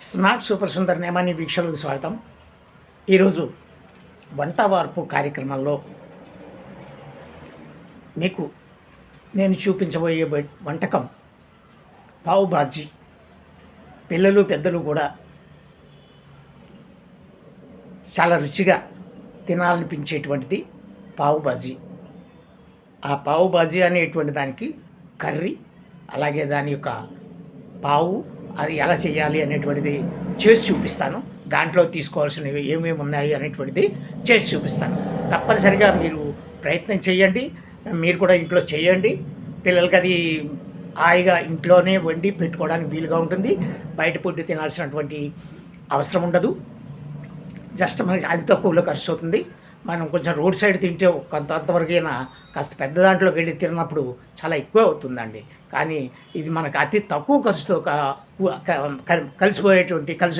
Smart super Sundar Nemani వీక్షకులకు స్వాగతం. ఈరోజు వంట వార్పు కార్యక్రమంలో మీకు నేను చూపించబోయే వంటకం పావు బాజీ. పిల్లలు పెద్దలు కూడా చాలా రుచిగా తినాలనిపించేటువంటిది పావు బాజీ. ఆ పావు బాజీ అనేటువంటి దానికి కర్రీ, అలాగే దాని యొక్క పావు అది ఎలా చేయాలి అనేటువంటిది చేసి చూపిస్తాను. దాంట్లో తీసుకోవాల్సినవి ఏమేమి ఉన్నాయి అనేటువంటిది చేసి చూపిస్తాను. తప్పనిసరిగా మీరు ప్రయత్నం చేయండి. మీరు కూడా ఇంట్లో చేయండి. పిల్లలకి అది హాయిగా ఇంట్లోనే వండి పెట్టుకోవడానికి వీలుగా ఉంటుంది. బయట ఫుడ్ తినాల్సినటువంటి అవసరం ఉండదు. జస్ట్ మనకి అది తక్కువలో ఖర్చు అవుతుంది. మనం కొంచెం రోడ్ సైడ్ తింటే అంతవరకైనా కాస్త పెద్ద దాంట్లోకి వెళ్ళి తిన్నప్పుడు చాలా ఎక్కువ అవుతుందండి. కానీ ఇది మనకు అతి తక్కువ ఖర్చుతో కలిసి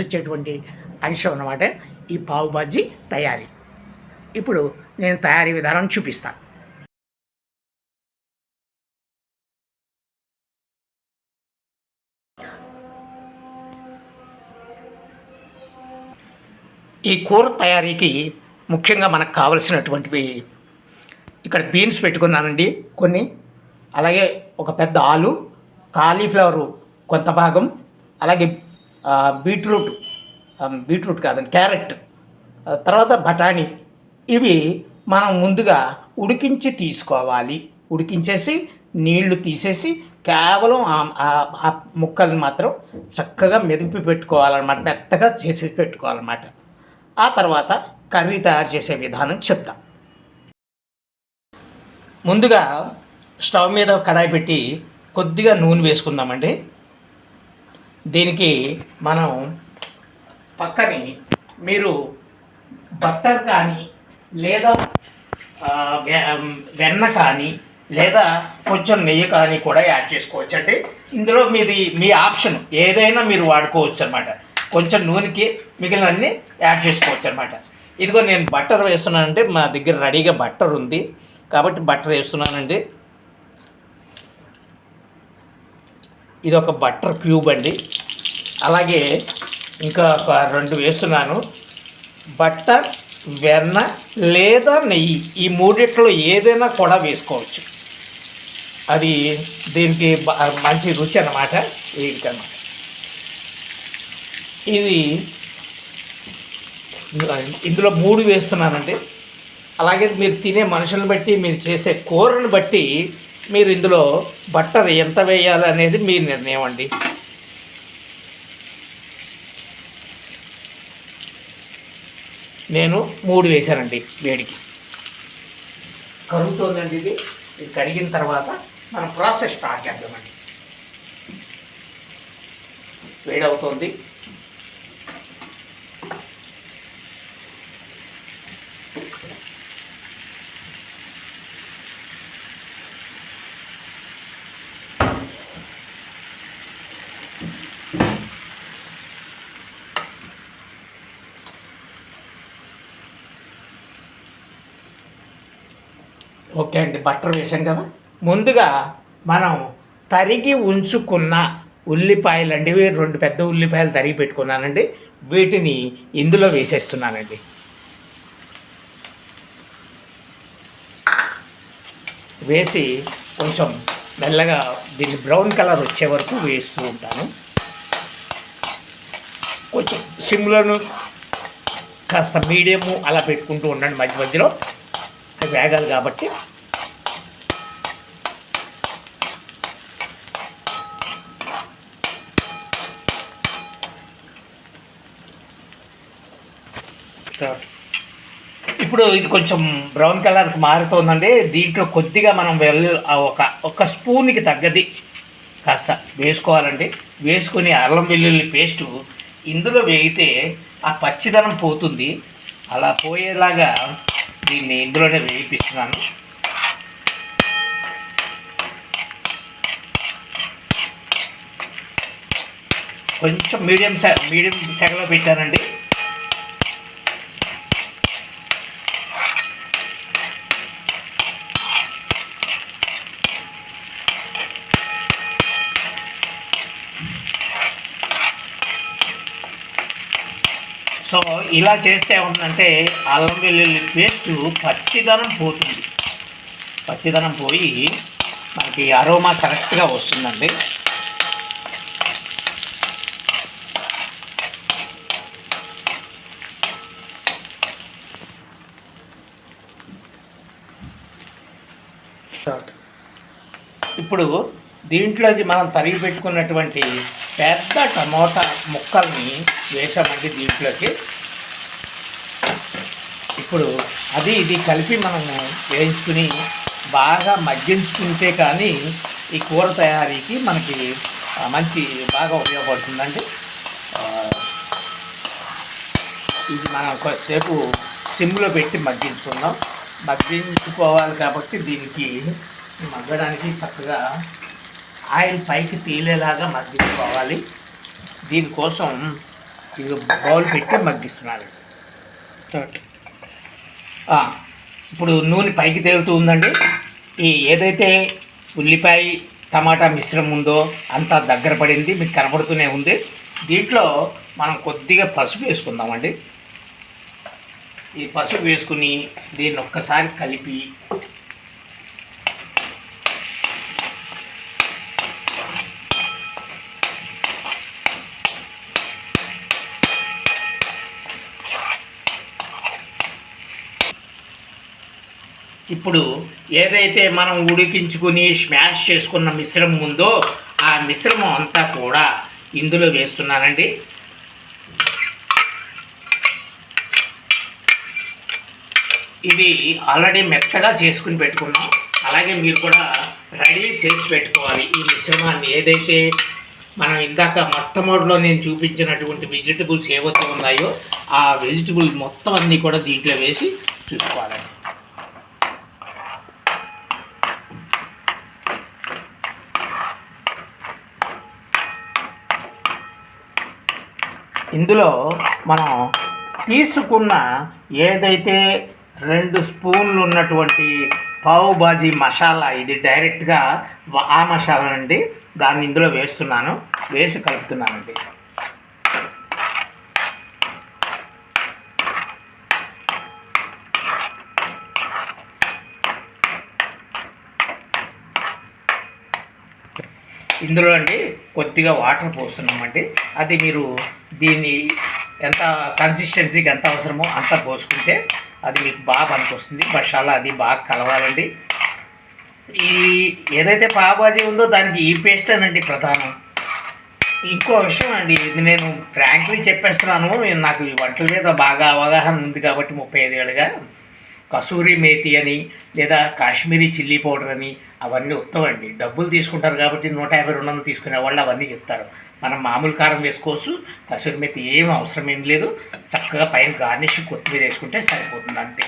వచ్చేటువంటి అంశం అన్నమాట ఈ పావు బాజీ తయారీ. ఇప్పుడు నేను తయారీ విధానం చూపిస్తాను. ఈ కూర తయారీకి ముఖ్యంగా మనకు కావలసినటువంటివి ఇక్కడ బీన్స్ పెట్టుకున్నానండి కొన్ని, అలాగే ఒక పెద్ద ఆలు, కాలీఫ్లవరు కొంత భాగం, అలాగే బీట్రూట్ కాదండి క్యారెట్, తర్వాత బఠానీ. ఇవి మనం ముందుగా ఉడికించి తీసుకోవాలి. ఉడికించేసి నీళ్లు తీసేసి కేవలం ఆ ముక్కల్ని మాత్రం చక్కగా మెదిపి పెట్టుకోవాలన్నమాట, మెత్తగా చేసి పెట్టుకోవాలన్నమాట. ఆ తర్వాత కర్రీ తయారు చేసే విధానం చెప్తాం. ముందుగా స్టవ్ మీద కడాయి పెట్టి కొద్దిగా నూనె వేసుకుందామండి. దీనికి మనం పక్కని మీరు బట్టర్ కానీ లేదా వెన్న కానీ లేదా కొంచెం నెయ్యి కానీ కూడా యాడ్ చేసుకోవచ్చు అండి. ఇందులో మీ ఆప్షన్ ఏదైనా మీరు వాడుకోవచ్చు అనమాట. కొంచెం నూనెకి మిగిలినన్ని యాడ్ చేసుకోవచ్చు అనమాట. ఇదిగో నేను బట్టర్ వేస్తున్నానంటే మా దగ్గర రెడీగా బట్టర్ ఉంది కాబట్టి బట్టర్ వేస్తున్నానండి. ఇది ఒక బట్టర్ క్యూబ్ అండి. అలాగే ఇంకా ఒక 2 వేస్తున్నాను. బట్టర్, వెన్న లేదా నెయ్యి, ఈ మూడిట్లో ఏదైనా కూడా వేసుకోవచ్చు. అది దీనికి మంచి రుచి అన్నమాట. ఏంటన్నమాట ఇది ఇందులో 3 వేస్తున్నానండి. అలాగే మీరు తినే మనుషులను బట్టి, మీరు చేసే కూరను బట్టి మీరు ఇందులో బట్టర్ ఎంత వేయాలి అనేది మీ నిర్ణయం అండి. నేను 3 వేశానండి. వేడికి కరుగుతోందండి. ఇది కరిగిన తర్వాత మనం ప్రాసెస్ స్టార్ట్ చేద్దామండి. వేడవుతోంది. ఓకే అండి, బట్టర్ వేసాం కదా. ముందుగా మనం తరిగి ఉంచుకున్న ఉల్లిపాయలు అండి, 2 పెద్ద ఉల్లిపాయలు తరిగి పెట్టుకున్నానండి. వీటిని ఇందులో వేసేస్తున్నానండి. వేసి కొంచెం మెల్లగా దీన్ని బ్రౌన్ కలర్ వచ్చే వరకు వేస్తూ ఉంటాను. కొంచెం సిమ్లోను కాస్త మీడియము అలా పెట్టుకుంటూ ఉండండి. మధ్య మధ్యలో అవి వేగాలి కాబట్టి. ఇప్పుడు ఇది కొంచెం బ్రౌన్ కలర్కి మారుతోందండి. దీంట్లో కొద్దిగా మనం ఒక స్పూన్కి తగ్గది కాస్త వేసుకోవాలండి. వేసుకొని అల్లం వెల్లుల్లి పేస్టు ఇందులో వేగితే ఆ పచ్చిదనం పోతుంది. అలా పోయేలాగా దీన్ని ఇందులోనే వేయిస్తున్నాను. కొంచెం మీడియం సెగలో పెట్టానండి. సో ఇలా చేస్తే ఏమవుతుందంటే అల్లం వెల్లుల్లి పేస్ట్ పచ్చిదనం పోతుంది. పచ్చిదనం పోయి మనకి అరోమా కరెక్ట్గా వస్తుందండి. ఇప్పుడు దీంట్లోకి మనం తరిగి పెట్టుకున్నటువంటి పెద్ద టమోటా ముక్కల్ని వేసామండి దీంట్లోకి. ఇప్పుడు అది ఇది కలిపి మనము వేయించుకుని బాగా మగ్గించుకుంటే కానీ ఈ కూర తయారీకి మనకి మంచి బాగా ఉపయోగపడుతుందండి. ఇది మనం కొద్దిసేపు సిమ్లో పెట్టి మగ్గించుకుందాం. మగ్గించుకోవాలి కాబట్టి దీనికి మగ్గడానికి చక్కగా ఆయిల్ పైకి తేలేలాగా మగ్గించుకోవాలి. దీనికోసం ఇది బౌల్ పెట్టి మగ్గిస్తున్నాను. ఇప్పుడు నూనె పైకి తేలుతూ ఉందండి. ఈ ఏదైతే ఉల్లిపాయ టమాటా మిశ్రమం ఉందో అంతా దగ్గర పడింది, మీకు కనబడుతూనే ఉంది. దీంట్లో మనం కొద్దిగా పసుపు వేసుకుందామండి. ఈ పసుపు వేసుకుని దీన్ని ఒక్కసారి కలిపి ఇప్పుడు ఏదైతే మనం ఉడికించుకుని స్మాష్ చేసుకున్న మిశ్రమం ఉందో ఆ మిశ్రమం అంతా కూడా ఇందులో వేస్తున్నానండి. ఇది ఆల్రెడీ మెత్తగా చేసుకుని పెట్టుకున్నాం. అలాగే మీరు కూడా రెడీ చేసి పెట్టుకోవాలి ఈ మిశ్రమాన్ని. ఏదైతే మనం ఇందాక మొట్టమొదటిలో నేను చూపించినటువంటి వెజిటబుల్స్ ఏవైతే ఉన్నాయో ఆ వెజిటబుల్ మొత్తం అన్నీ కూడా దీంట్లో వేసి చూసుకోవాలండి. ఇందులో మనం తీసుకున్న ఏదైతే 2 స్పూన్లు ఉన్నటువంటి పావు బాజీ మసాలా, ఇది డైరెక్ట్గా ఆ మసాలా అండి, దాన్ని ఇందులో వేస్తున్నాను. వేసి కలుపుతున్నానండి. ఇందులో అండి కొద్దిగా వాటర్ పోస్తున్నామండి. అది మీరు దీన్ని ఎంత కన్సిస్టెన్సీకి ఎంత అవసరమో అంత పోసుకుంటే అది మీకు బాగా పనికొస్తుంది. మసాలా అది బాగా కలవాలండి. ఈ ఏదైతే పావుబాజీ ఉందో దానికి ఈ పేస్ట్ అనండి ప్రధానం. ఇంకో విషయం అండి, ఇది నేను ఫ్రాంక్లీ చెప్పేస్తున్నాను, నాకు ఈ వంటల మీద బాగా అవగాహన ఉంది కాబట్టి 35 ఏళ్ళుగా. కసూరి మేతి అని లేదా కాశ్మీరీ చిల్లీ పౌడర్ అని అవన్నీ ఉత్తమండి. డబ్బులు తీసుకుంటారు కాబట్టి 150-200 తీసుకునే వాళ్ళు అవన్నీ చెప్తారు. మనం మామూలు కారం వేసుకోవచ్చు. కసూరి మేతి ఏం అవసరం ఏం లేదు. చక్కగా పైన గార్నిష్ కొత్తిమీర వేసుకుంటే సరిపోతుంది అంతే.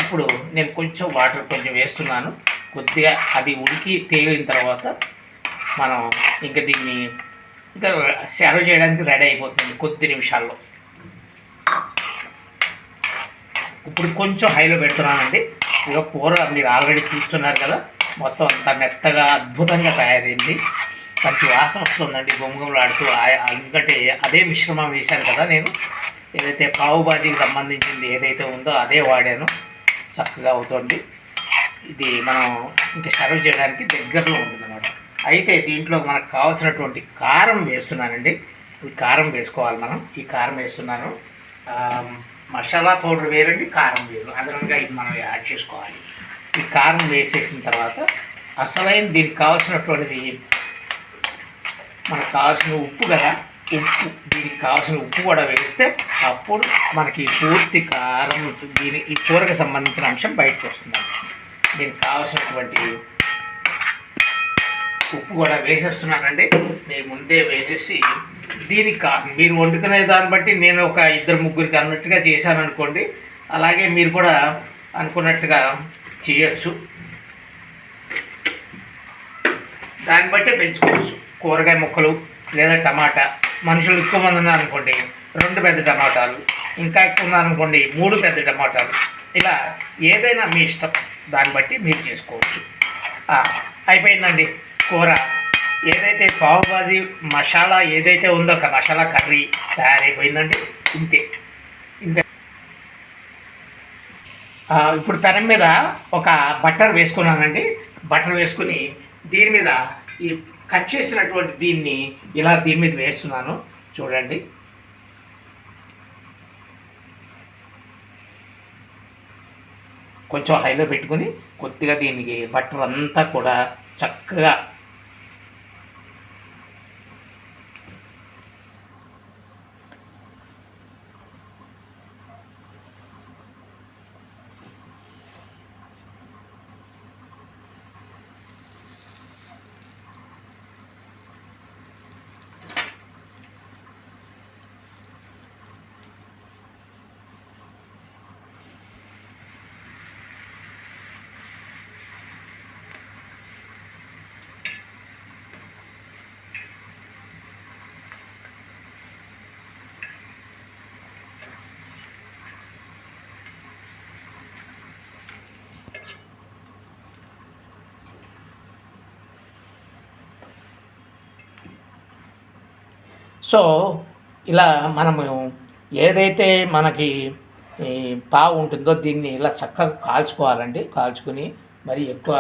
ఇప్పుడు నేను కొంచెం వాటర్ కొంచెం వేస్తున్నాను. కొద్దిగా అది ఉడికి తేలిన తర్వాత మనం ఇంకా దీన్ని ఇంకా సర్వ్ చేయడానికి రెడీ అయిపోతుంది కొద్ది నిమిషాల్లో. ఇప్పుడు కొంచెం హైలో పెడుతున్నానండి. ఇక కూర మీరు ఆల్రెడీ చూస్తున్నారు కదా, మొత్తం అంతా మెత్తగా అద్భుతంగా తయారైంది. మంచి వాసన వస్తుందండి, గుమగుమలాడుతూ. ఎందుకంటే అదే మిశ్రమం వేశాను కదా నేను, ఏదైతే పావు బాజీకి సంబంధించింది ఏదైతే ఉందో అదే వాడాను. చక్కగా అవుతుంది. ఇది మనం ఇంకా సర్వ్ చేయడానికి దగ్గరలో ఉంటుందన్నమాట. అయితే దీంట్లో మనకు కావాల్సినటువంటి కారం వేస్తున్నానండి. ఈ కారం వేసుకోవాలి మనం. ఈ కారం వేస్తున్నాను. మసాలా పౌడర్ వేరండి, కారం వేరు, అదనంగా ఇది మనం యాడ్ చేసుకోవాలి. ఈ కారం వేసేసిన తర్వాత అసలైన దీనికి కావాల్సినటువంటిది మనకు కావాల్సిన ఉప్పు కదా, ఉప్పు, దీనికి కావాల్సిన ఉప్పు కూడా వేస్తే అప్పుడు మనకి పూర్తి కారం ఈ కూరకు సంబంధించిన అంశం బయటకు వస్తుంది. దీనికి కావాల్సినటువంటి ఉప్పు కూడా వేసేస్తున్నానండి. నేను ముందే వేసేసి దీనికి మీరు వండుకునే దాన్ని బట్టి నేను ఒక 2-3 అన్నట్టుగా చేశాను అనుకోండి, అలాగే మీరు కూడా అనుకున్నట్టుగా చేయొచ్చు. దాన్ని బట్టి పెంచుకోవచ్చు. కూరగాయ ముక్కలు లేదా టమాటా, మనుషులు ఎక్కువ మంది ఉన్నారనుకోండి 2 పెద్ద టమాటాలు, ఇంకా ఎక్కువ ఉన్నారనుకోండి 3 పెద్ద టమాటాలు, ఇలా ఏదైనా మీ ఇష్టం, దాన్ని బట్టి మీరు చేసుకోవచ్చు. అయిపోయిందండి కూర. ఏదైతే పావు బాజీ మసాలా ఏదైతే ఉందో ఒక మసాలా కర్రీ తయారైపోయిందండి. ఇంతే. ఇప్పుడు పెనం మీద ఒక బటర్ వేసుకున్నానండి. బటర్ వేసుకుని దీని మీద ఈ కట్ చేసినటువంటి దీన్ని ఇలా దీని మీద వేస్తున్నాను. చూడండి, కొంచెం హైలో పెట్టుకుని కొద్దిగా దీనికి బటర్ అంతా కూడా చక్కగా సో ఇలా మనము ఏదైతే మనకి ఈ పావు ఉంటుందో దీన్ని ఇలా చక్కగా కాల్చుకోవాలండి. కాల్చుకుని మరి ఎక్కువ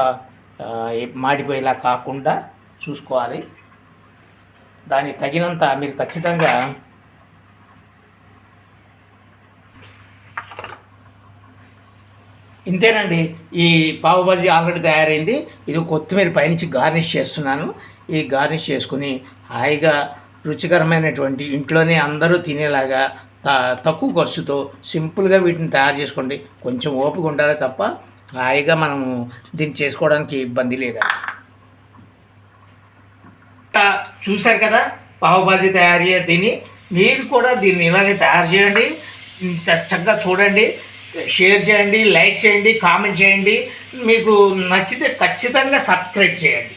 మాడిపోయేలా కాకుండా చూసుకోవాలి. దానికి తగినంత మీరు ఖచ్చితంగా ఇంతేనండి. ఈ పావు బాజీ ఆల్రెడీ తయారైంది. ఇది కొత్తిమీర పైనుంచి గార్నిష్ చేస్తున్నాను. ఈ గార్నిష్ చేసుకుని హాయిగా రుచికరమైనటువంటి ఇంట్లోనే అందరూ తినేలాగా తక్కువ ఖర్చుతో సింపుల్గా వీటిని తయారు చేసుకోండి. కొంచెం ఓపిక ఉండాలి తప్ప హాయిగా మనము దీన్ని చేసుకోవడానికి ఇబ్బంది లేదా. చూశారు కదా పావు బాజీ తయారీ. దీన్ని మీరు కూడా దీన్ని ఇలాగే తయారు చేయండి. చక్కగా చూడండి, షేర్ చేయండి, లైక్ చేయండి, కామెంట్ చేయండి. మీకు నచ్చితే ఖచ్చితంగా సబ్స్క్రైబ్ చేయండి.